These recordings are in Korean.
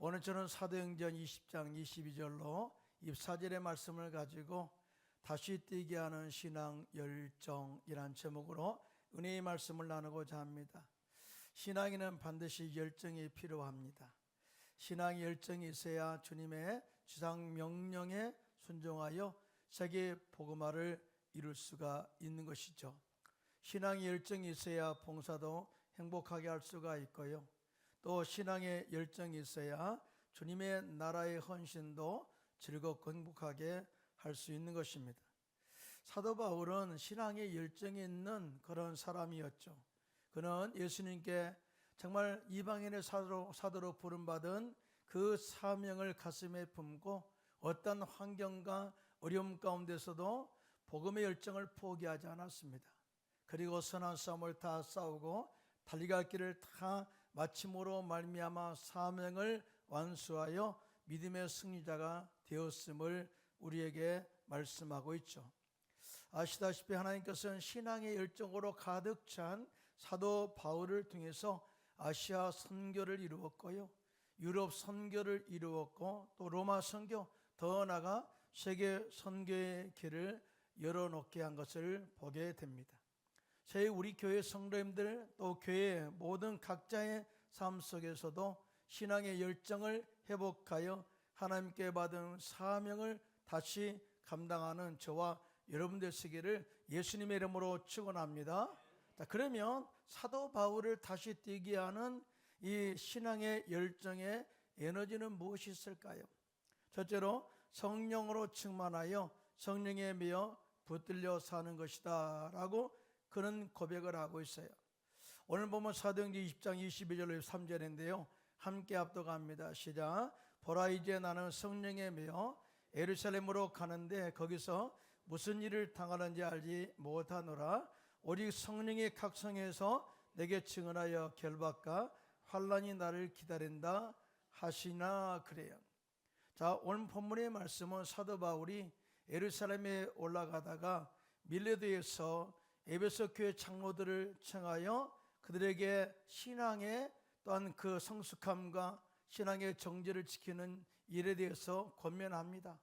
오늘 저는 사도행전 20장 22절로 24절의 말씀을 가지고 다시 뛰게 하는 신앙 열정이란 제목으로 은혜의 말씀을 나누고자 합니다. 신앙에는 반드시 열정이 필요합니다. 신앙 열정이 있어야 주님의 지상 명령에 순종하여 세계 복음화를 이룰 수가 있는 것이죠. 신앙의 열정이 있어야 봉사도 행복하게 할 수가 있고요. 또 신앙의 열정이 있어야 주님의 나라의 헌신도 즐겁고 행복하게 할 수 있는 것입니다. 사도 바울은 신앙의 열정이 있는 그런 사람이었죠. 그는 예수님께 정말 이방인의 사도로 부름받은 그 사명을 가슴에 품고 어떤 환경과 어려움 가운데서도 복음의 열정을 포기하지 않았습니다. 그리고 선한 싸움을 다 싸우고 달려갈 길을 다 마침으로 말미암아 사명을 완수하여 믿음의 승리자가 되었음을 우리에게 말씀하고 있죠. 아시다시피 하나님께서는 신앙의 열정으로 가득 찬 사도 바울을 통해서 아시아 선교를 이루었고요, 유럽 선교를 이루었고, 또 로마 선교, 더 나아가 세계 선교의 길을 열어놓게 한 것을 보게 됩니다. 저희 우리 교회 성도님들, 또 교회 모든 각자의 삶 속에서도 신앙의 열정을 회복하여 하나님께 받은 사명을 다시 감당하는 저와 여러분들 되시기를 예수님의 이름으로 축원합니다. 자, 그러면 사도 바울을 다시 뛰게 하는 이 신앙의 열정의 에너지는 무엇이 있을까요? 첫째로 성령으로 충만하여 성령에 매여 붙들려 사는 것이다 라고 그는 고백을 하고 있어요. 오늘 보면 사도행전 20장 22절로 3절인데요 함께 합독합니다. 시작. 보라, 이제 나는 성령에 매여 예루살렘으로 가는데 거기서 무슨 일을 당하는지 알지 못하노라. 오직 성령이 각성해서 내게 증언하여 결박과 환난이 나를 기다린다 하시나 그래요. 자, 오늘 본문의 말씀은 사도 바울이 예루살렘에 올라가다가 밀레도에서 에베소 교회 장로들을 청하여 그들에게 신앙의 또한 그 성숙함과 신앙의 정죄를 지키는 일에 대해서 권면합니다.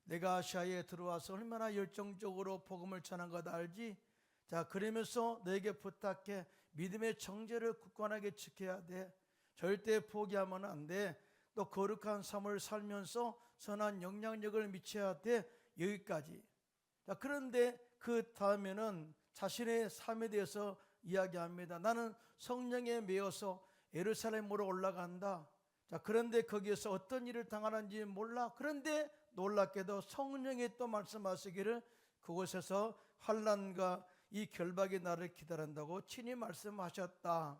내가 아시아에 들어와서 얼마나 열정적으로 복음을 전한 것 알지? 자, 그러면서 너에게 부탁해. 믿음의 정죄를 굳건하게 지켜야 돼. 절대 포기하면 안 돼. 또 거룩한 삶을 살면서 선한 영향력을 미쳐야 돼. 여기까지. 자, 그런데 그 다음에는 자신의 삶에 대해서 이야기합니다. 나는 성령에 매여서 예루살렘으로 올라간다. 자, 그런데 거기에서 어떤 일을 당하는지 몰라. 그런데 놀랍게도 성령이 또 말씀하시기를 그곳에서 환난과 이 결박이 나를 기다린다고 친히 말씀하셨다.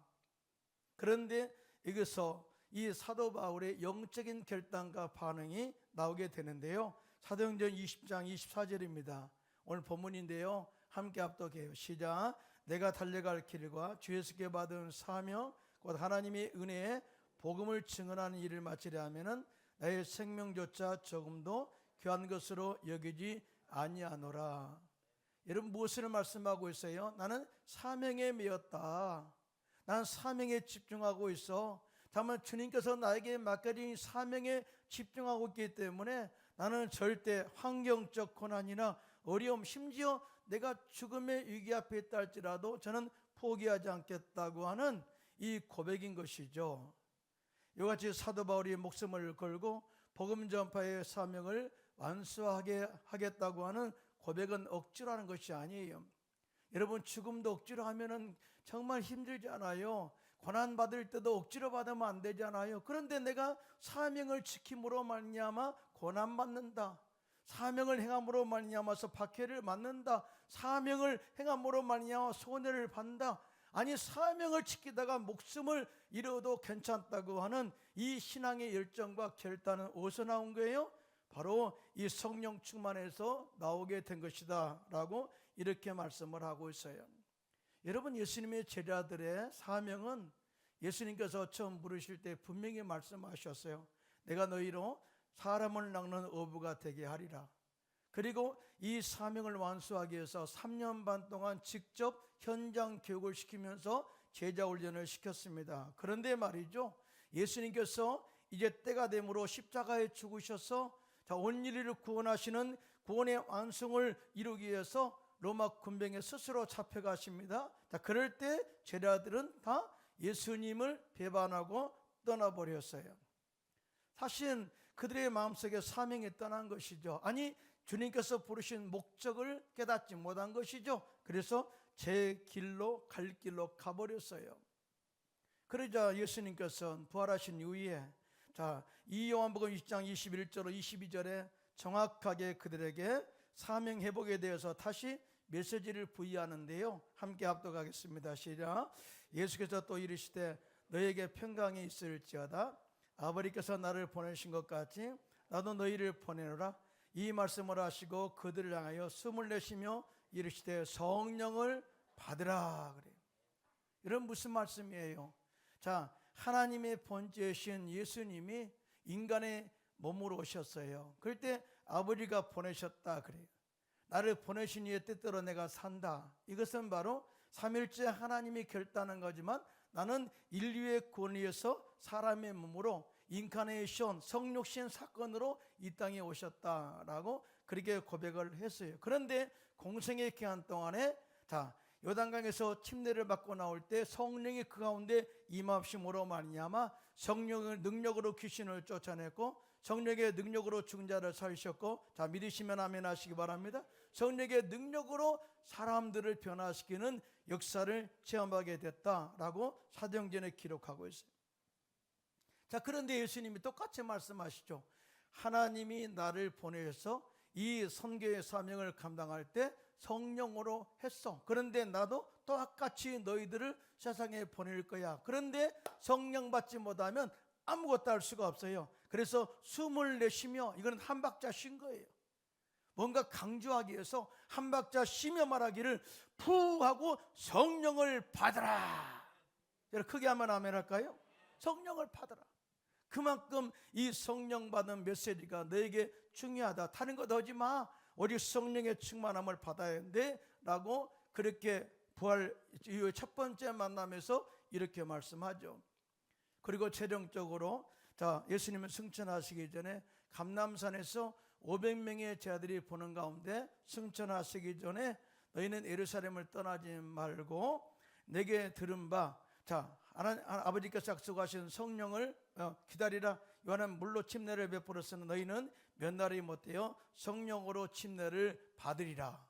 그런데 여기서 이 사도 바울의 영적인 결단과 반응이 나오게 되는데요, 사도행전 20장 24절입니다 오늘 본문인데요, 함께 합독해요. 시작. 내가 달려갈 길과 주 예수께 받은 사명 곧 하나님의 은혜에 복음을 증언하는 일을 마치려 하면은 나의 생명조차 조금도 귀한 것으로 여기지 아니하노라. 여러분, 무엇을 말씀하고 있어요? 나는 사명에 매였다. 나는 사명에 집중하고 있어. 다만 주님께서 나에게 맡겨진 사명에 집중하고 있기 때문에 나는 절대 환경적 고난이나 어려움, 심지어 내가 죽음의 위기 앞에 있다 할지라도 저는 포기하지 않겠다고 하는 이 고백인 것이죠. 이같이 사도 바울이 목숨을 걸고 복음 전파의 사명을 완수하게 하겠다고 하는 고백은 억지로 하는 것이 아니에요. 여러분, 죽음도 억지로 하면은 정말 힘들잖아요. 고난 받을 때도 억지로 받으면 안 되잖아요. 그런데 내가 사명을 지킴으로 말미암아 고난 받는다. 사명을 행함으로 말미암아서 박해를 맞는다. 사명을 행함으로 말미암아 손해를 받는다. 아니, 사명을 지키다가 목숨을 잃어도 괜찮다고 하는 이 신앙의 열정과 결단은 어디서 나온 거예요? 바로 이 성령 충만에서 나오게 된 것이다 라고 이렇게 말씀을 하고 있어요. 여러분, 예수님의 제자들의 사명은 예수님께서 처음 부르실 때 분명히 말씀하셨어요. 내가 너희로 사람을 낚는 어부가 되게 하리라. 그리고 이 사명을 완수하기 위해서 3년 반 동안 직접 현장 교육을 시키면서 제자 훈련을 시켰습니다. 그런데 말이죠, 예수님께서 이제 때가 되므로 십자가에 죽으셔서 온 인류를 구원하시는 구원의 완성을 이루기 위해서 로마 군병에 스스로 잡혀가십니다. 그럴 때 제자들은 다 예수님을 배반하고 떠나버렸어요. 사실 그들의 마음속에 사명이 떠난 것이죠. 아니, 주님께서 부르신 목적을 깨닫지 못한 것이죠. 그래서 제 길로 갈 길로 가버렸어요. 그러자 예수님께서는 부활하신 이후에 이 요한복음 20장 21절로 22절에 정확하게 그들에게 사명 회복에 대해서 다시 메시지를 부여하는데요. 함께 합독하겠습니다. 시작. 예수께서 또 이르시되 너에게 평강이 있을지어다. 아버지께서 나를 보내신 것 같이 나도 너희를 보내노라. 이 말씀을 하시고 그들을 향하여 숨을 내쉬며 이르시되 성령을 받으라. 그래요. 이런 무슨 말씀이에요? 하나님의 본체이신 예수님이 인간의 몸으로 오셨어요. 그럴 때 아버지가 보내셨다 그래요. 나를 보내신 이의 뜻대로 내가 산다. 이것은 바로 삼일째 하나님이 결단한 거지만 나는 인류의 구원을 위해서 사람의 몸으로 인카네이션, 성육신 사건으로 이 땅에 오셨다라고 그렇게 고백을 했어요. 그런데 공생의 기간 동안에 요단강에서 침례를 받고 나올 때 성령이 그 가운데 임하심으로 말미암아 성령의 능력으로 귀신을 쫓아냈고 성령의 능력으로 죽은 자를 살리셨고 믿으시면 아멘 하시기 바랍니다. 성령의 능력으로 사람들을 변화시키는 역사를 체험하게 됐다라고 사도행전에 기록하고 있어요. 그런데 예수님이 똑같이 말씀하시죠. 하나님이 나를 보내서 이 선교의 사명을 감당할 때 성령으로 했어. 그런데 나도 똑같이 너희들을 세상에 보낼 거야. 그런데 성령 받지 못하면 아무것도 할 수가 없어요. 그래서 숨을 내쉬며, 이거는 한 박자 쉰 거예요. 뭔가 강조하기 위해서 한 박자 쉬며 말하기를 푸 하고 성령을 받으라. 여러분 크게 한번 아멘 할까요? 성령을 받으라. 그만큼 이 성령 받는 메시지가 너에게 중요하다. 다른 것 하지 마. 오직 성령의 충만함을 받아야 한대 라고 그렇게 부활 이후의 첫 번째 만남에서 이렇게 말씀하죠. 그리고 최종적으로 예수님은 승천하시기 전에 감람산에서 500명의 제자들이 보는 가운데 승천하시기 전에 너희는 예루살렘을 떠나지 말고 내게 들은 바 아버지께서 약속하신 성령을 기다리라. 요한은 물로 침례를 베풀었으나 너희는 몇 날이 못되어 성령으로 침례를 받으리라.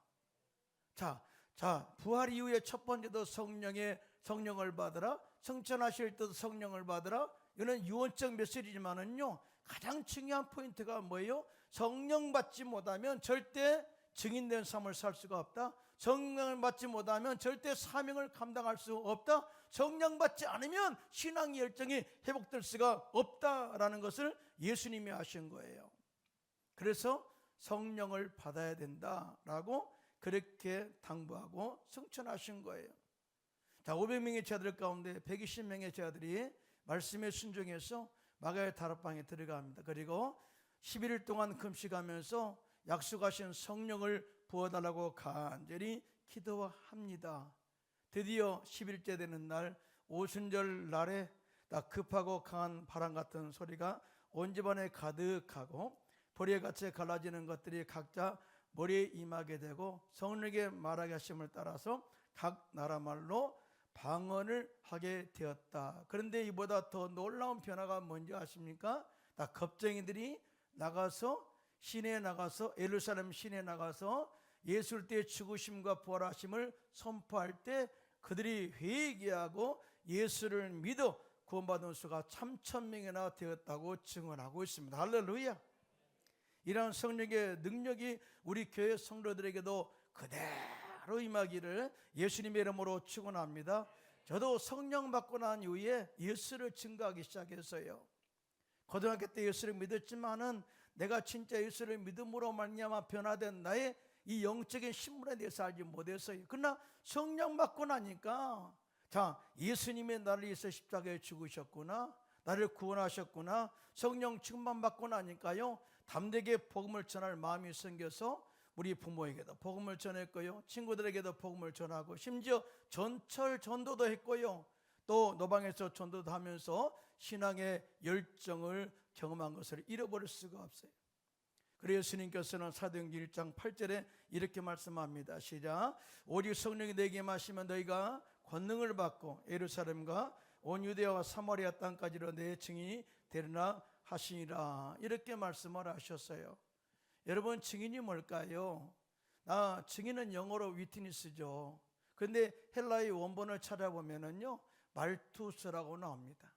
부활 이후에 첫 번째도 성령을 받으라. 승천하실 때도 성령을 받으라. 이거는 유언적 메시지지만은요, 가장 중요한 포인트가 뭐예요? 성령 받지 못하면 절대 증인된 삶을 살 수가 없다. 성령을 받지 못하면 절대 사명을 감당할 수 없다. 성령 받지 않으면 신앙의 열정이 회복될 수가 없다라는 것을 예수님이 하신 거예요. 그래서 성령을 받아야 된다라고 그렇게 당부하고 승천하신 거예요. 500명의 제자들 가운데 120명의 제자들이 말씀에 순종해서 마가의 다락방에 들어갑니다. 그리고 11일 동안 금식하면서 약속하신 성령을 부어달라고 간절히 기도합니다. 드디어 10일째 되는 날 오순절 날에 급하고 강한 바람 같은 소리가 온 집안에 가득하고 보리같이 갈라지는 것들이 각자 머리에 임하게 되고 성령의 말하게 하심을 따라서 각 나라 말로 방언을 하게 되었다. 그런데 이보다 더 놀라운 변화가 뭔지 아십니까? 겁쟁이들이 시내에 나가서 예루살렘 시내에 나가서 예수 때의 죽으심과 부활하심을 선포할 때 그들이 회개하고 예수를 믿어 구원받은 수가 3,000명이나 되었다고 증언하고 있습니다. 할렐루야. 이러한 성령의 능력이 우리 교회 성도들에게도 그대로 임하기를 예수님의 이름으로 축원합니다. 저도 성령 받고 난 이후에 예수를 증거하기 시작했어요. 고등학교 때 예수를 믿었지만은 내가 진짜 예수를 믿음으로 말미암아 변화된 나의 이 영적인 신분에 대해서 알지 못했어요. 그러나 성령 받고 나니까 예수님이 나를 위해서 십자가에 죽으셨구나, 나를 구원하셨구나, 성령 충만 받고 나니까요 담대하게 복음을 전할 마음이 생겨서 우리 부모에게도 복음을 전했고요, 친구들에게도 복음을 전하고 심지어 전철 전도도 했고요, 또 노방에서 전도도 하면서 신앙의 열정을 경험한 것을 잃어버릴 수가 없어요. 그래서 예수님께서는 사도행전 1장 8절에 이렇게 말씀합니다. 시작. 오직 성령이 내게 임하시면 너희가 권능을 받고 예루살렘과 온 유대와 사마리아 땅까지로 내 증인이 되리라 하시니라. 이렇게 말씀을 하셨어요. 여러분, 증인이 뭘까요? 증인은 영어로 위트니스죠. 근데 헬라의 원본을 찾아보면은요, 말투스라고 나옵니다.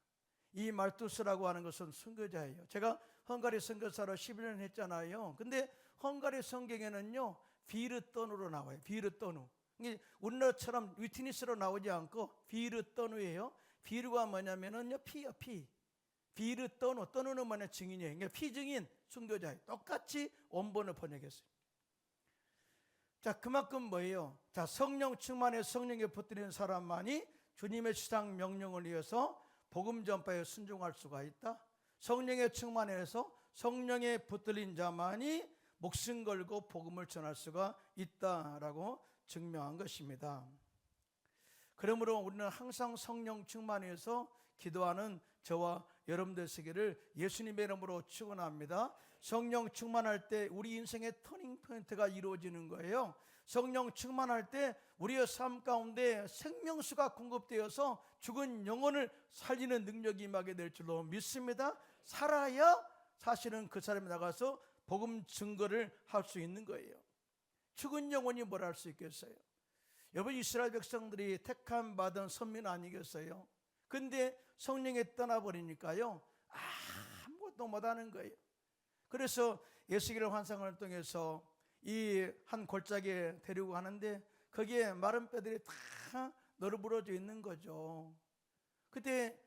이 말투스라고 하는 것은 선교자예요. 제가 헝가리 선교사로 11년 했잖아요. 근데 헝가리 성경에는요, 비르떠누로 나와요. 비르떠누. 우리나라처럼 위트니스로 나오지 않고 비르떠누예요. 비르가 뭐냐면은요, 피요, 피. 비르떠누, 떠누는 뭐냐, 증인이에요. 그러니까 피증인, 순교자예요. 똑같이 원본을 번역했어요. 자, 그만큼 뭐예요? 자, 성령 충만에 성령에 붙들린 사람만이 주님의 지상 명령을 위해서 복음 전파에 순종할 수가 있다. 성령에 충만해서 성령에 붙들린 자만이 목숨 걸고 복음을 전할 수가 있다라고 증명한 것입니다. 그러므로 우리는 항상 성령 충만해서 기도하는 저와 여러분들 되시기를 예수님의 이름으로 축원합니다. 성령 충만할 때 우리 인생의 터닝 포인트가 이루어지는 거예요. 성령 충만할 때 우리의 삶 가운데 생명수가 공급되어서 죽은 영혼을 살리는 능력이 임하게 될 줄로 믿습니다. 살아야 사실은 그 사람이 나가서 복음 증거를 할 수 있는 거예요. 죽은 영혼이 뭘 할 수 있겠어요? 여러분, 이스라엘 백성들이 택함 받은 선민 아니겠어요? 근데 성령이 떠나버리니까요, 아무것도 못하는 거예요. 그래서 에스겔 환상을 통해서 이 한 골짜기에 데리고 가는데 거기에 마른 뼈들이 다 널브러져 있는 거죠. 그때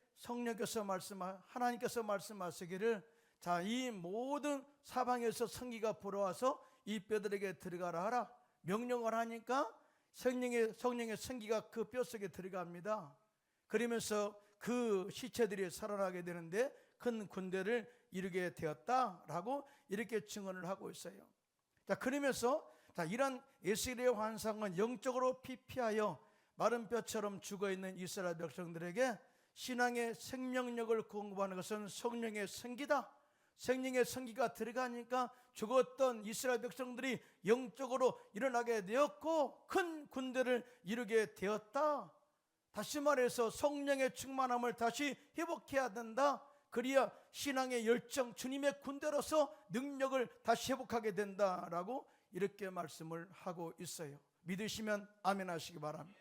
하나님께서 말씀하시기를, 자, 이 모든 사방에서 성기가 불어와서 이 뼈들에게 들어가라 하라 명령을 하니까 성령의 성기가 그 뼈속에 들어갑니다. 그러면서 그 시체들이 살아나게 되는데 큰 군대를 이루게 되었다라고 이렇게 증언을 하고 있어요. 자, 그러면서 이런 에스겔의 환상은 영적으로 피폐하여 마른 뼈처럼 죽어있는 이스라엘 백성들에게 신앙의 생명력을 공급하는 것은 성령의 생기다. 성령의 생기가 들어가니까 죽었던 이스라엘 백성들이 영적으로 일어나게 되었고 큰 군대를 이루게 되었다. 다시 말해서 성령의 충만함을 다시 회복해야 된다. 그래야 신앙의 열정, 주님의 군대로서 능력을 다시 회복하게 된다라고 이렇게 말씀을 하고 있어요. 믿으시면 아멘 하시기 바랍니다.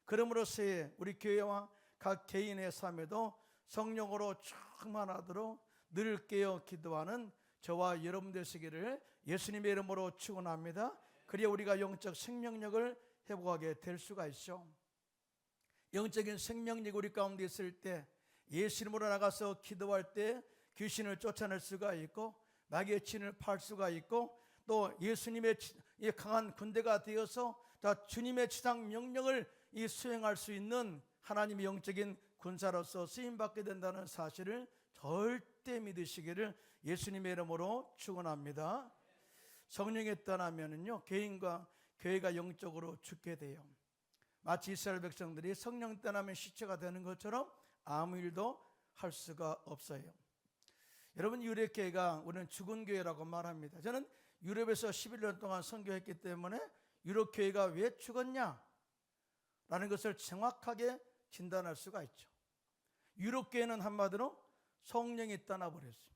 그러므로서 우리 교회와 각 개인의 삶에도 성령으로 충만하도록 늘 깨어 기도하는 저와 여러분 되시기를 예수님의 이름으로 축원합니다. 그래야 우리가 영적 생명력을 회복하게 될 수가 있죠. 영적인 생명력이 우리 가운데 있을 때 예수 이름으로 나가서 기도할 때 귀신을 쫓아낼 수가 있고 마귀의 진을 팔 수가 있고 또 예수님의 강한 군대가 되어서 주님의 지상 명령을 수행할 수 있는 하나님의 영적인 군사로서 쓰임받게 된다는 사실을 절대 믿으시기를 예수님의 이름으로 축원합니다. 성령이 떠나면은요, 개인과 교회가 영적으로 죽게 돼요. 마치 이스라엘 백성들이 성령 떠나면 시체가 되는 것처럼 아무 일도 할 수가 없어요. 여러분, 유럽교회가 우리는 죽은 교회라고 말합니다. 저는 유럽에서 11년 동안 선교했기 때문에 유럽교회가 왜 죽었냐 라는 것을 정확하게 진단할 수가 있죠. 유럽교회는 한마디로 성령이 떠나버렸어요.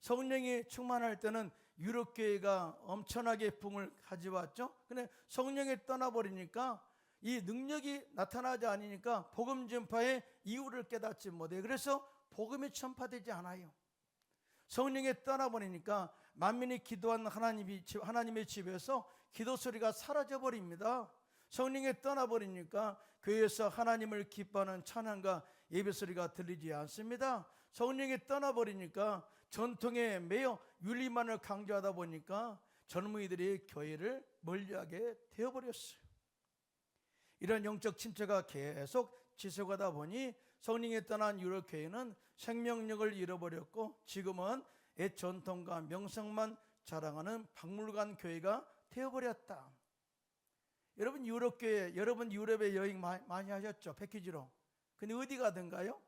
성령이 충만할 때는 유럽교회가 엄청나게 붕을 가져왔죠. 근데 성령이 떠나버리니까 이 능력이 나타나지 않으니까 복음 전파의 이유를 깨닫지 못해요. 그래서 복음이 전파되지 않아요. 성령이 떠나버리니까 만민이 기도한 하나님의 집에서 기도 소리가 사라져버립니다. 성령이 떠나버리니까 교회에서 하나님을 기뻐하는 찬양과 예배 소리가 들리지 않습니다. 성령이 떠나버리니까 전통에 매여 윤리만을 강조하다 보니까 젊은이들이 교회를 멀리하게 되어버렸어요. 이런 영적 침체가 계속 지속하다 보니 성령이 떠난 유럽 교회는 생명력을 잃어버렸고 지금은 옛 전통과 명성만 자랑하는 박물관 교회가 되어버렸다. 여러분, 유럽 교회, 여러분 유럽에 여행 많이 하셨죠? 패키지로. 근데 어디 가든가요?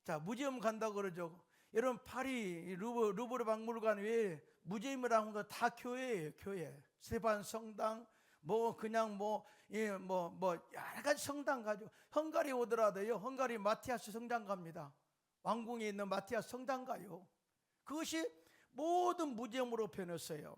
자, 무제음 간다고 그러죠. 여러분 파리 루브르 박물관 외에 무제음이라는 건 다 교회예요. 교회. 스테판 성당, 뭐 그냥 뭐 여러 가지 성당 가죠. 헝가리 오더라도요, 헝가리 마티아스 성당 갑니다. 왕궁에 있는 마티아스 성당 가요. 그것이 모든 무제음으로 변했어요.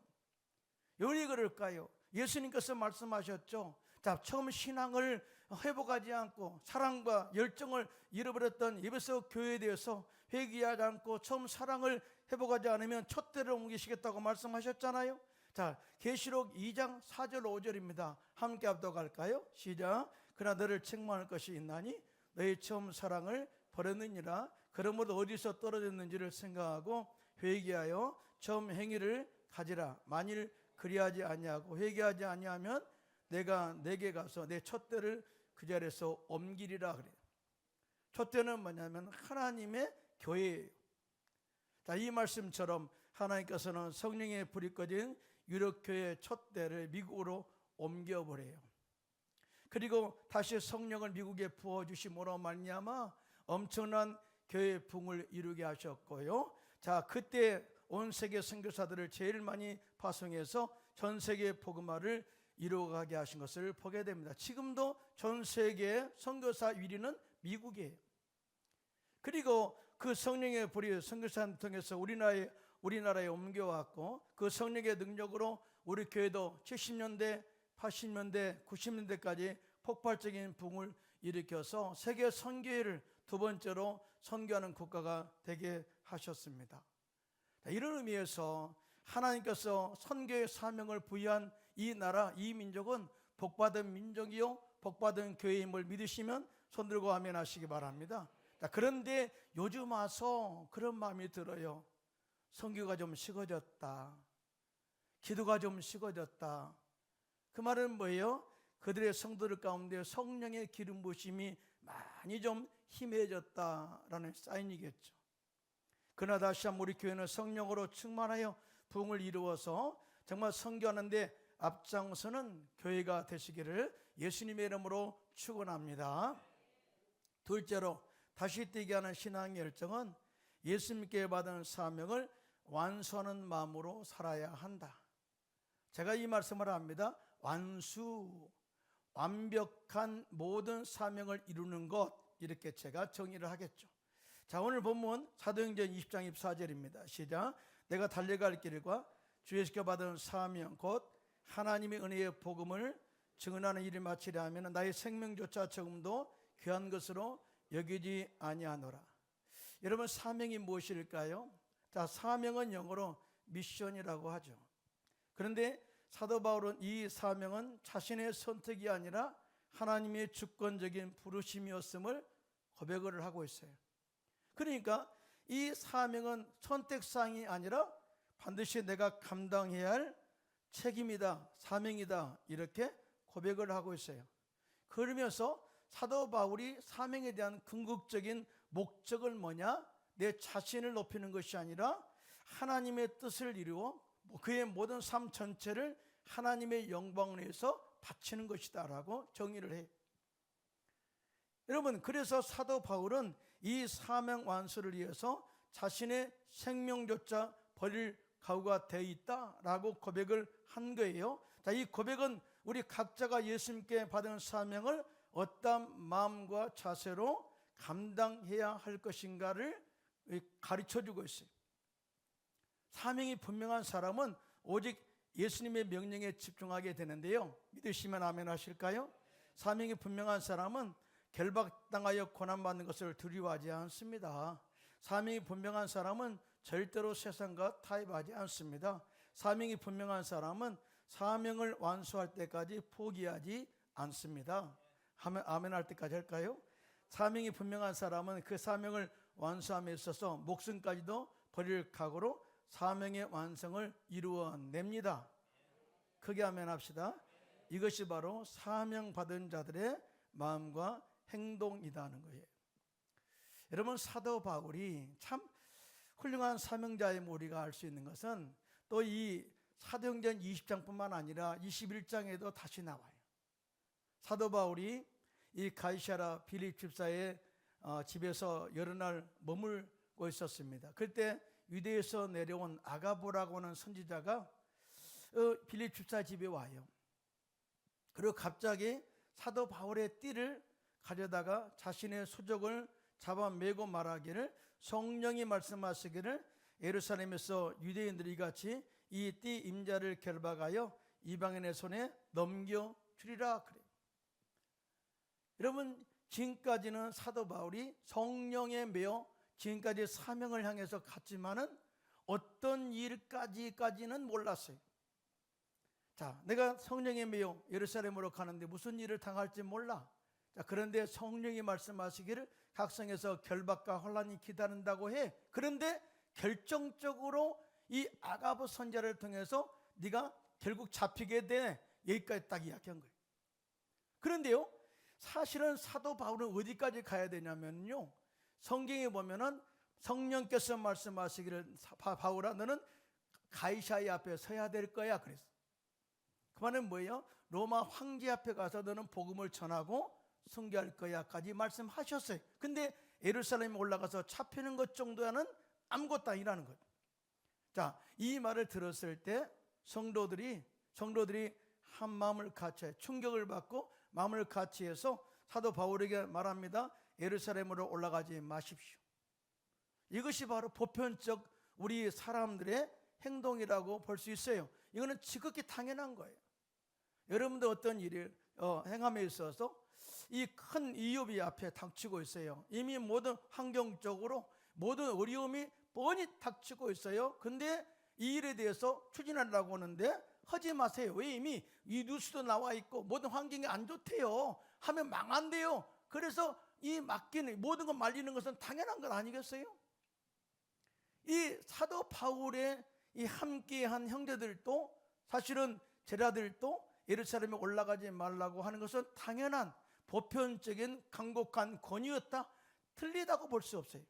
왜 그럴까요? 예수님께서 말씀하셨죠. 자, 처음 신앙을 회복하지 않고 사랑과 열정을 잃어버렸던 에베소 교회에 대해서 회개하지 않고 처음 사랑을 회복하지 않으면 촛대를 옮기시겠다고 말씀하셨잖아요. 자, 계시록 2장 4절 5절입니다. 함께 합독할까요? 시작. 그러나 너를 책망할 것이 있나니 너희 처음 사랑을 버렸느니라. 그러므로 어디서 떨어졌는지를 생각하고 회개하여 처음 행위를 가지라. 만일 그리하지 아니하고 회개하지 아니하면 내가 내게 가서 내 촛대를 그 자리에서 옮기리라 그래요. 촛대는 뭐냐면 하나님의 교회예요. 자, 이 말씀처럼 하나님께서는 성령의 불이 꺼진 유럽교회의 촛대를 미국으로 옮겨버려요. 그리고 다시 성령을 미국에 부어주심으로 말미암아 엄청난 교회의 붕을 이루게 하셨고요. 자, 그때 온 세계 선교사들을 제일 많이 파송해서 전 세계 복음화를 이루어가게 하신 것을 보게 됩니다. 지금도 전 세계 선교사 1위는 미국이에요. 그리고 그 성령의 불이 선교사를 통해서 우리나라에 옮겨왔고, 그 성령의 능력으로 우리 교회도 70년대, 80년대, 90년대까지 폭발적인 붕을 일으켜서 세계 선교회를 두 번째로 선교하는 국가가 되게 하셨습니다. 이런 의미에서 하나님께서 선교의 사명을 부여한 이 나라, 이 민족은 복받은 민족이요 복받은 교회임을 믿으시면 손들고 아멘 하시기 바랍니다. 그런데 요즘 와서 그런 마음이 들어요. 선교가 좀 식어졌다, 기도가 좀 식어졌다. 그 말은 뭐예요? 그들의 성도들 가운데 성령의 기름 부심이 많이 좀 희미해졌다라는 사인이겠죠. 그러나 다시 한번 우리 교회는 성령으로 충만하여 부흥을 이루어서 정말 선교하는데 앞장서는 교회가 되시기를 예수님의 이름으로 축원합니다. 둘째로 다시 뛰게 하는 신앙의 열정은 예수님께 받은 사명을 완수하는 마음으로 살아야 한다. 제가 이 말씀을 합니다. 완벽한 모든 사명을 이루는 것, 이렇게 제가 정의를 하겠죠. 자, 오늘 본문 사도행전 20장 24절입니다. 시작. 내가 달려갈 길과 주 예수께 받은 사명 곧 하나님의 은혜의 복음을 증언하는 일을 마치려 하면 나의 생명조차 조금도 귀한 것으로 여기지 아니하노라. 여러분, 사명이 무엇일까요? 자, 사명은 영어로 미션이라고 하죠. 그런데 사도 바울은 이 사명은 자신의 선택이 아니라 하나님의 주권적인 부르심이었음을 고백을 하고 있어요. 그러니까 이 사명은 선택사항이 아니라 반드시 내가 감당해야 할 책임이다, 사명이다, 이렇게 고백을 하고 있어요. 그러면서 사도 바울이 사명에 대한 궁극적인 목적을 뭐냐? 내 자신을 높이는 것이 아니라 하나님의 뜻을 이루어 그의 모든 삶 전체를 하나님의 영광을 위해서 바치는 것이다 라고 정의를 해요. 여러분, 그래서 사도 바울은 이 사명 완수를 위해서 자신의 생명조차 버릴 각오가 되어 있다라고 고백을 한 거예요. 자, 이 고백은 우리 각자가 예수님께 받은 사명을 어떤 마음과 자세로 감당해야 할 것인가를 가르쳐주고 있어요. 사명이 분명한 사람은 오직 예수님의 명령에 집중하게 되는데요. 믿으시면 아멘 하실까요? 사명이 분명한 사람은 결박당하여 고난받는 것을 두려워하지 않습니다. 사명이 분명한 사람은 절대로 세상과 타협하지 않습니다. 사명이 분명한 사람은 사명을 완수할 때까지 포기하지 않습니다. 아멘 할 때까지 할까요? 사명이 분명한 사람은 그 사명을 완수함에 있어서 목숨까지도 버릴 각오로 사명의 완성을 이루어냅니다. 크게 아멘 합시다. 이것이 바로 사명 받은 자들의 마음과 행동이라는 거예요. 여러분, 사도 바울이 참 훌륭한 사명자임을 우리가 알 수 있는 것은 또 이 사도행전 20장뿐만 아니라 21장에도 다시 나와요. 사도 바울이 이 가이사랴 빌립 집사의 집에서 여러 날 머물고 있었습니다. 그때 유대에서 내려온 아가보라고 하는 선지자가 빌립 집사 집에 와요. 그리고 갑자기 사도 바울의 띠를 가져다가 자신의 수족을 잡아매고 말하기를, 성령이 말씀하시기를 예루살렘에서 유대인들이 같이 이 띠 임자를 결박하여 이방인의 손에 넘겨주리라 그래요. 여러분, 지금까지는 사도 바울이 성령에 매여 지금까지 사명을 향해서 갔지만은 어떤 일까지는 몰랐어요. 자, 내가 성령에 매여 예루살렘으로 가는데 무슨 일을 당할지 몰라. 자, 그런데 성령이 말씀하시기를 각성에서 결박과 혼란이 기다린다고 해. 그런데 결정적으로 이 아가보 선지자를 통해서 네가 결국 잡히게 돼. 여기까지 딱 이야기한 거예요. 그런데요, 사실은 사도 바울은 어디까지 가야 되냐면요, 성경에 보면은 성령께서 말씀하시기를 바울아 너는 가이사의 앞에 서야 될 거야 그랬어. 그 말은 뭐예요? 로마 황제 앞에 가서 너는 복음을 전하고 선교할 거야까지 말씀하셨어요. 근데 예루살렘에 올라가서 잡히는 것 정도는 아무것도 아니라는 거예요. 자, 이 말을 들었을 때 성도들이 한 마음을 같이 충격을 받고 마음을 같이 해서 사도 바울에게 말합니다. 예루살렘으로 올라가지 마십시오. 이것이 바로 보편적 우리 사람들의 행동이라고 볼 수 있어요. 이거는 지극히 당연한 거예요. 여러분들 어떤 일을 행함에 있어서 이 큰 위협이 앞에 닥치고 있어요. 이미 모든 환경적으로 모든 어려움이 뻔히 닥치고 있어요. 근데 이 일에 대해서 추진하려고 하는데 하지 마세요. 왜? 이미 이 뉴스도 나와 있고 모든 환경이 안 좋대요. 하면 망한대요. 그래서 이 맡기는 모든 거 말리는 것은 당연한 것 아니겠어요? 이 사도 바울의 이 함께한 형제들도 사실은 제자들도 예루살렘에 올라가지 말라고 하는 것은 당연한 보편적인 간곡한 권유였다. 틀리다고 볼 수 없어요.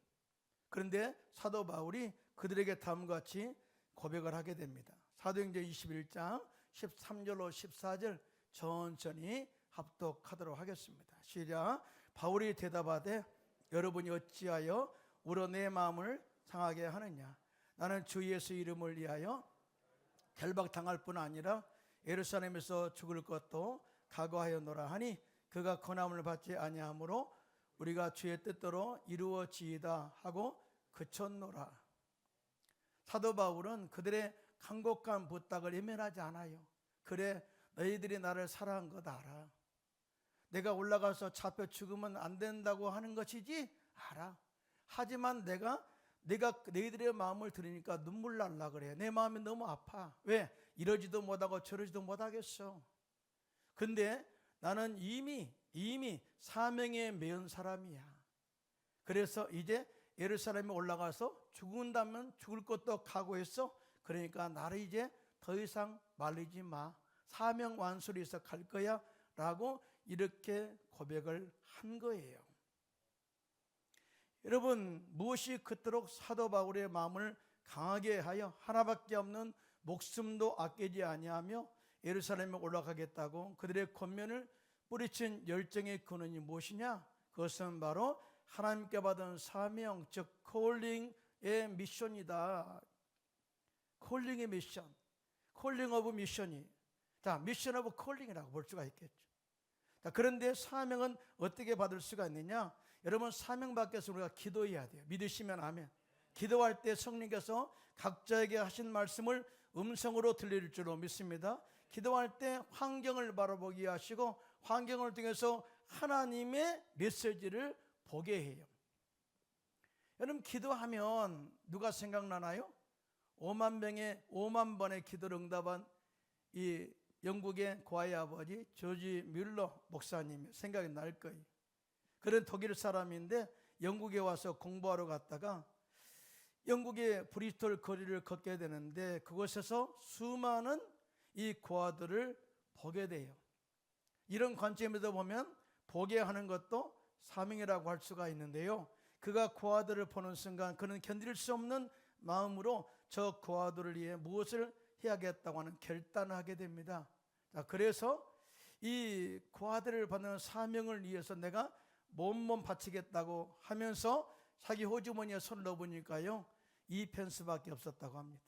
그런데 사도 바울이 그들에게 다음과 같이 고백을 하게 됩니다. 사도행전 21장 13절로 14절 천천히 합독하도록 하겠습니다. 시작. 바울이 대답하되 여러분이 어찌하여 우러 내 마음을 상하게 하느냐. 나는 주 예수 이름을 위하여 결박당할 뿐 아니라 예루살렘에서 죽을 것도 각오하였노라 하니 그가 권함을 받지 아니하므로 우리가 주의 뜻대로 이루어지이다 하고 그쳤노라. 사도 바울은 그들의 간곡한 부탁을 외면하지 않아요. 그래, 너희들이 나를 사랑한 것 알아. 내가 올라가서 잡혀 죽으면 안 된다고 하는 것이지 알아. 하지만 내가 너희들의 마음을 들으니까 눈물 날라 그래. 내 마음이 너무 아파. 왜? 이러지도 못하고 저러지도 못하겠어. 근데 나는 이미 사명에 매은 사람이야. 그래서 이제 예루살렘에 올라가서 죽는다면 죽을 것도 각오했어. 그러니까 나를 이제 더 이상 말리지 마. 사명 완수를 해서 갈 거야 라고 이렇게 고백을 한 거예요. 여러분, 무엇이 그토록 사도 바울의 마음을 강하게 하여 하나밖에 없는 목숨도 아끼지 아니하며 예루살렘에 올라가겠다고 그들의 권면을 뿌리친 열정의 근원이 무엇이냐? 그것은 바로 하나님께 받은 사명, 즉 콜링의 미션이다. 콜링의 미션, 콜링 오브 미션이, 자, 미션 오브 콜링이라고 볼 수가 있겠죠. 자, 그런데 사명은 어떻게 받을 수가 있느냐? 여러분, 사명 받기 위해서 우리가 기도해야 돼요. 믿으시면 아멘. 기도할 때 성령께서 각자에게 하신 말씀을 음성으로 들릴 줄로 믿습니다. 기도할 때 환경을 바라보게 하시고 환경을 통해서 하나님의 메시지를 보게 해요. 여러분, 기도하면 누가 생각나나요? 5만 번의 기도를 응답한 이 영국의 고아의 아버지 조지 뮬러 목사님이 생각이 날 거예요. 그런 독일 사람인데 영국에 와서 공부하러 갔다가 영국의 브리스톨 거리를 걷게 되는데 그곳에서 수많은 이 고아들을 보게 돼요. 이런 관점에서 보면 보게 하는 것도 사명이라고 할 수가 있는데요. 그가 고아들을 보는 순간 그는 견딜 수 없는 마음으로 저 고아들을 위해 무엇을 해야겠다고 하는 결단을 하게 됩니다. 자, 그래서 이 고아들을 받는 사명을 위해서 내가 몸 바치겠다고 하면서 자기 호주머니에 손을 넣어보니까요 2펜스밖에 없었다고 합니다.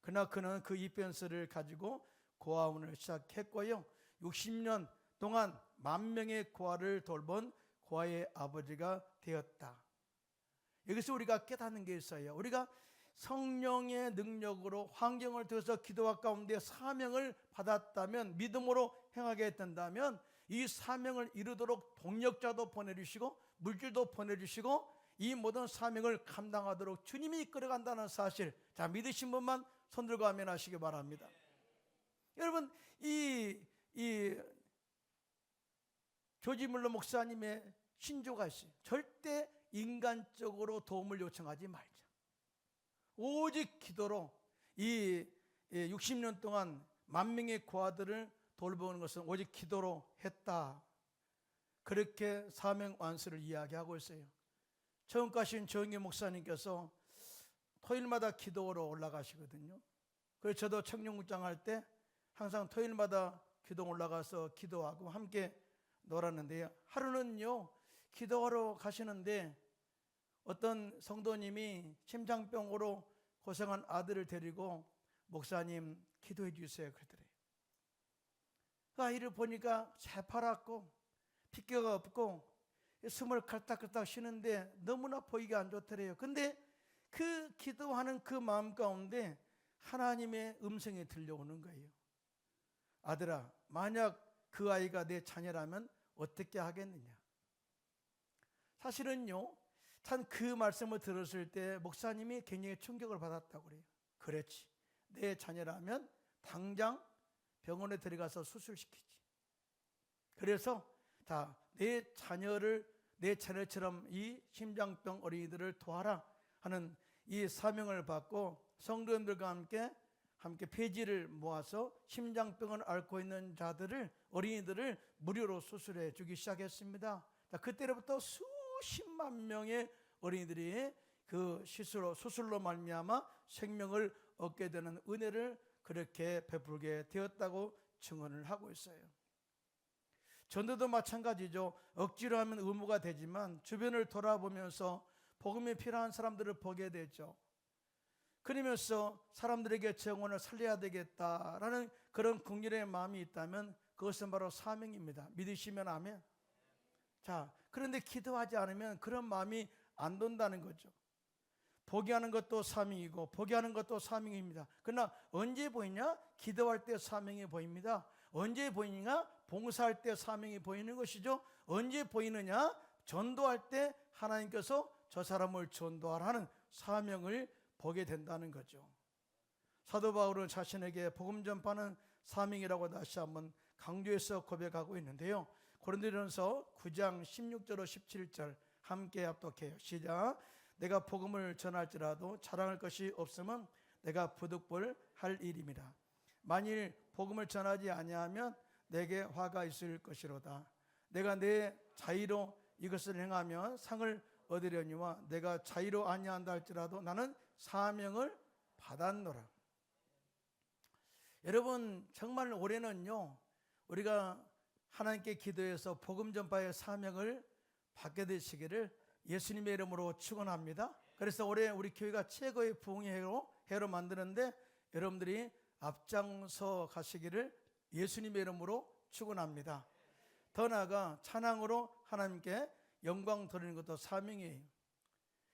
그러나 그는 그 2펜스를 가지고 고아원을 시작했고요 60년 동안 10,000명의 고아를 돌본 고아의 아버지가 되었다. 여기서 우리가 깨닫는 게 있어요. 우리가 성령의 능력으로 환경을 통해서 기도와 가운데 사명을 받았다면, 믿음으로 행하게 된다면 이 사명을 이루도록 동력자도 보내주시고 물질도 보내주시고 이 모든 사명을 감당하도록 주님이 이끌어간다는 사실, 자, 믿으신 분만 손들고 아멘 하시기 바랍니다. 여러분, 이 조지 물러 목사님의 신조가 있어요. 절대 인간적으로 도움을 요청하지 말자. 오직 기도로 이 60년 동안 10,000명의 고아들을 돌보는 것은 오직 기도로 했다. 그렇게 사명 완수를 이야기하고 있어요. 처음 가신 조영기 목사님께서 토요일마다 기도로 올라가시거든요. 그래서 저도 청년국장 할 때 항상 토요일마다 기도 올라가서 기도하고 함께 놀았는데요. 하루는요 기도하러 가시는데 어떤 성도님이 심장병으로 고생한 아들을 데리고 목사님 기도해 주세요 그러더래요. 그 아이를 보니까 새파랗고 핏겨가 없고 숨을 칼딱칼딱 쉬는데 너무나 보기가 안 좋더래요. 근데 그 기도하는 그 마음 가운데 하나님의 음성이 들려오는 거예요. 아들아, 만약 그 아이가 내 자녀라면 어떻게 하겠느냐. 사실은요 참 그 말씀을 들었을 때 목사님이 굉장히 충격을 받았다고 그래요. 그렇지, 내 자녀라면 당장 병원에 들어가서 수술시키지. 그래서 자, 내 자녀처럼 이 심장병 어린이들을 도와라 하는 이 사명을 받고 성도님들과 함께 폐지를 모아서 심장병을 앓고 있는 어린이들을 무료로 수술해 주기 시작했습니다. 자, 그때로부터 수십만 명의 어린이들이 그 수술로 말미암아 생명을 얻게 되는 은혜를 그렇게 베풀게 되었다고 증언을 하고 있어요. 전도도 마찬가지죠. 억지로 하면 의무가 되지만 주변을 돌아보면서 복음이 필요한 사람들을 보게 되죠. 그러면서 사람들에게 정원을 살려야 되겠다라는 그런 긍휼의 마음이 있다면 그것은 바로 사명입니다. 믿으시면 아멘. 자, 그런데 기도하지 않으면 그런 마음이 안 돈다는 거죠. 포기하는 것도 사명이고 포기하는 것도 사명입니다. 그러나 언제 보이냐? 기도할 때 사명이 보입니다. 언제 보이냐? 봉사할 때 사명이 보이는 것이죠. 언제 보이느냐? 전도할 때 하나님께서 저 사람을 전도하라는 사명을 보게 된다는 거죠. 사도 바울은 자신에게 복음 전파는 사명이라고 다시 한번 강조해서 고백하고 있는데요. 고린도전서 9장 16절로 17절 함께 합독해요. 시작. 내가 복음을 전할지라도 자랑할 것이 없으면 내가 부득불 할 일입니다. 만일 복음을 전하지 아니하면 내게 화가 있을 것이로다. 내가 내 자의로 이것을 행하면 상을 얻으려니와 내가 자의로 아니한다 할지라도 나는 사명을 받았노라. 여러분, 정말 올해는요 우리가 하나님께 기도해서 복음 전파의 사명을 받게 되시기를 예수님의 이름으로 축원합니다. 그래서 올해 우리 교회가 최고의 부흥의 해로 만드는데 여러분들이 앞장서 가시기를 예수님의 이름으로 축원합니다. 더 나아가 찬양으로 하나님께 영광 돌리는 것도 사명이에요.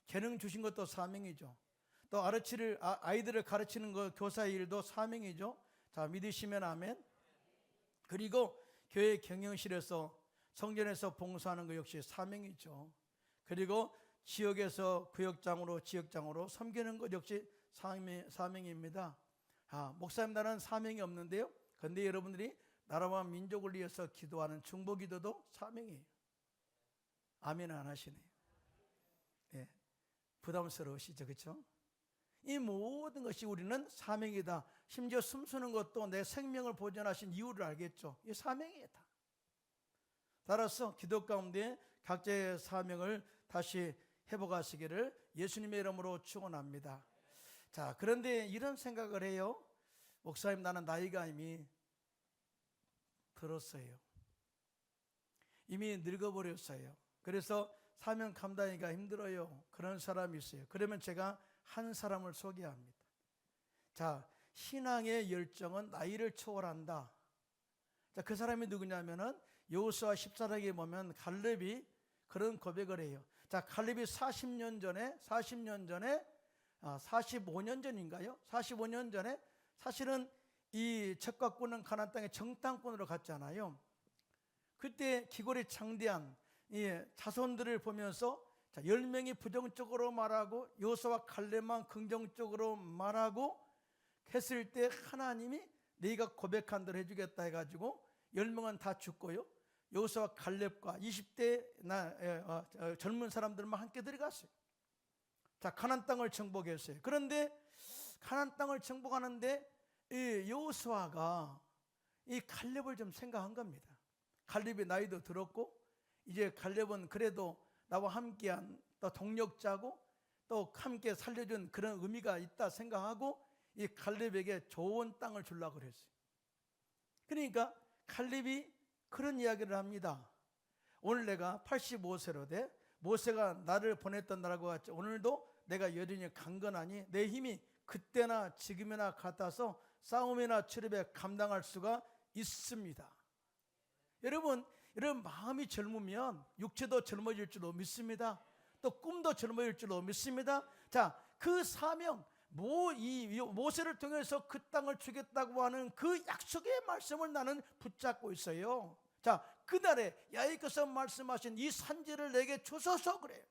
재능 주신 것도 사명이죠. 또 아이들을 가르치는 것, 교사의 일도 사명이죠. 자, 믿으시면 아멘. 그리고 교회 경영실에서 성전에서 봉사하는 것 역시 사명이죠. 그리고 지역에서 지역장으로 섬기는 것 역시 사명입니다. 목사님 나라는 사명이 없는데요. 그런데 여러분들이 나라와 민족을 위해서 기도하는 중보기도도 사명이에요. 아멘 안 하시네요. 네, 부담스러우시죠, 그렇죠? 이 모든 것이 우리는 사명이다. 심지어 숨쉬는 것도 내 생명을 보존하신 이유를 알겠죠. 이 사명이다. 따라서 기도 가운데 각자의 사명을 다시 회복하시기를 예수님의 이름으로 축원합니다. 자, 그런데 이런 생각을 해요. 목사님, 나는 나이가 이미 들었어요. 이미 늙어버렸어요. 그래서 사명 감당하기가 힘들어요. 그런 사람이 있어요. 그러면 제가 한 사람을 소개합니다. 자, 신앙의 열정은 나이를 초월한다. 자, 그 사람이 누구냐면은 여호수아 14장에 보면 갈렙이 그런 고백을 해요. 자, 갈렙이 45년 전에 45년 전인가요? 45년 전에 사실은 이 적각군은 가나안 땅에 정탐꾼으로 갔잖아요. 그때 기골이 장대한 이 자손들을 보면서 자, 10명이 부정적으로 말하고 여호수아와 갈렙만 긍정적으로 말하고 했을 때 하나님이 네가 고백한 대로 해주겠다 해가지고 10명은 다 죽고요. 여호수아와 갈렙과 20대 젊은 사람들만 함께 들어갔어요. 자, 가나안 땅을 정복했어요. 그런데 가나안 땅을 정복하는데 이 여호수아가 이 갈렙을 좀 생각한 겁니다. 갈렙이 나이도 들었고 이제 갈렙은 그래도 나와 함께한 또 동력자고 또 함께 살려준 그런 의미가 있다 생각하고 이 갈렙에게 좋은 땅을 주려고 그랬어요. 그러니까 갈렙이 그런 이야기를 합니다. 오늘 내가 85세로 돼 모세가 나를 보냈던 날과 같이 오늘도 내가 여전히 강건하니 내 힘이 그때나 지금이나 같아서 싸움이나 출입에 감당할 수가 있습니다. 여러분 마음이 젊으면 육체도 젊어질 줄로 믿습니다. 또 꿈도 젊어질 줄로 믿습니다. 자, 그 사명 모세를 통해서 그 땅을 주겠다고 하는 그 약속의 말씀을 나는 붙잡고 있어요. 자, 그날에 야훼께서 말씀하신 이 산지를 내게 주소서 그래요.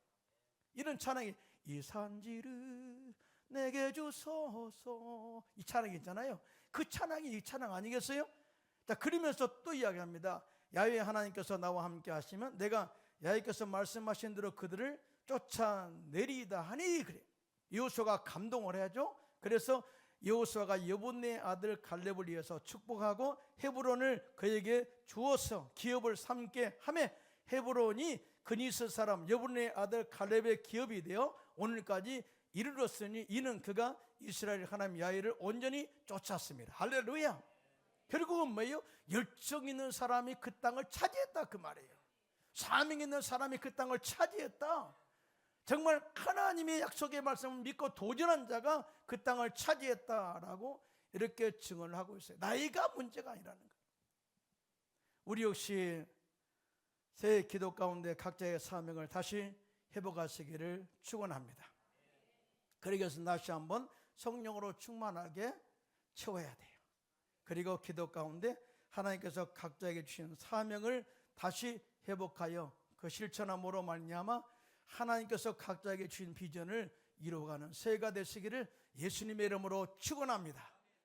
이런 찬양이 이 산지를 내게 주소서 이 찬양이 있잖아요. 그 찬양이 이 찬양 아니겠어요? 자, 그러면서 또 이야기합니다. 야훼 하나님께서 나와 함께 하시면 내가 야훼께서 말씀하신 대로 그들을 쫓아내리이다 하니 그래. 여호수아가 감동을 해야죠. 그래서 여호수아가 여분네 아들 갈렙을 위해서 축복하고 헤브론을 그에게 주어서 기업을 삼게 하매 헤브론이 그니스 사람 여분네 아들 갈렙의 기업이 되어 오늘까지 이르렀으니 이는 그가 이스라엘 하나님 야훼를 온전히 쫓았습니다. 할렐루야. 결국은 뭐예요? 열정 있는 사람이 그 땅을 차지했다 그 말이에요. 사명 있는 사람이 그 땅을 차지했다. 정말 하나님의 약속의 말씀을 믿고 도전한 자가 그 땅을 차지했다라고 이렇게 증언을 하고 있어요. 나이가 문제가 아니라는 거예요. 우리 역시 새해 기도 가운데 각자의 사명을 다시 회복하시기를 축원합니다. 그러기 위해서 다시 한번 성령으로 충만하게 채워야 돼요. 그리고 기도 가운데 하나님께서 각자에게 주신 사명을 다시 회복하여 그 실천함으로 말미암아 하나님께서 각자에게 주신 비전을 이루어가는 새해가 되시기를 예수님의 이름으로 축원합니다.